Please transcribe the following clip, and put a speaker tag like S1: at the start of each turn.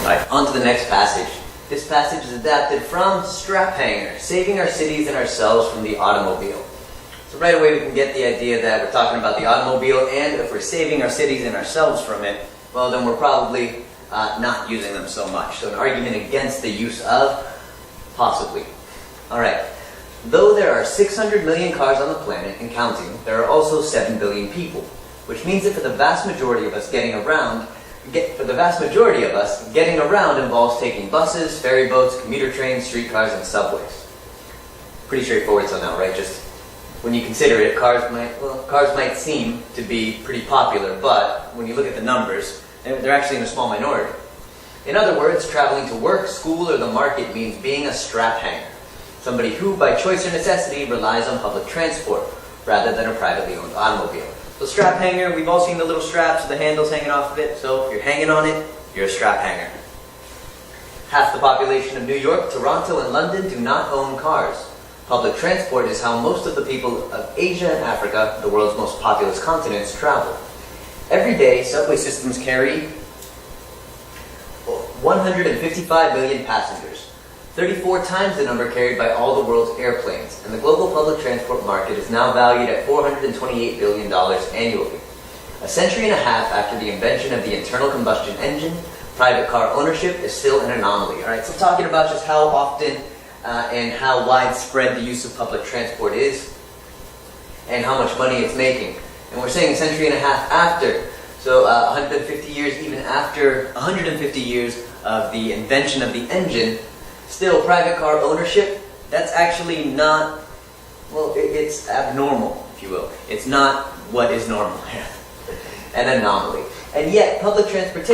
S1: Alright, on to the next passage. This passage is adapted from Strap Hanger, Saving Our Cities and Ourselves from the Automobile. So right away we can get the idea that we're talking about the automobile, and if we're saving our cities and ourselves from it, well then we're probably not using them so much. So an argument against the use of, possibly. Alright, though there are 600 million cars on the planet and counting, there are also 7 billion people, which means that for the vast majority of us getting around involves taking buses, ferry boats, commuter trains, streetcars, and subways. Pretty straightforward so now, right? Just when you consider it, cars might seem to be pretty popular, but when you look at the numbers, they're actually in a small minority. In other words, traveling to work, school, or the market means being a strap hanger, somebody who, by choice or necessity, relies on public transport rather than a privately owned automobile. So strap hanger, we've all seen the little straps with the handles hanging off of it, so if you're hanging on it, you're a strap hanger. Half the population of New York, Toronto, and London do not own cars. Public transport is how most of the people of Asia and Africa, the world's most populous continents, travel. Every day, subway systems carry 155 million passengers, 34 times the number carried by all the world's airplanes, and the global public transport market is now valued at $428 billion annually. A century and a half after the invention of the internal combustion engine, private car ownership is still an anomaly. Alright, so talking about just how often and how widespread the use of public transport is, and how much money it's making. And we're saying a century and a half after, so 150 years, even after 150 years of the invention of the engine, still private car ownership, that's actually not, well, it's abnormal, if you will. It's not what is normal, an anomaly. And yet, public transportation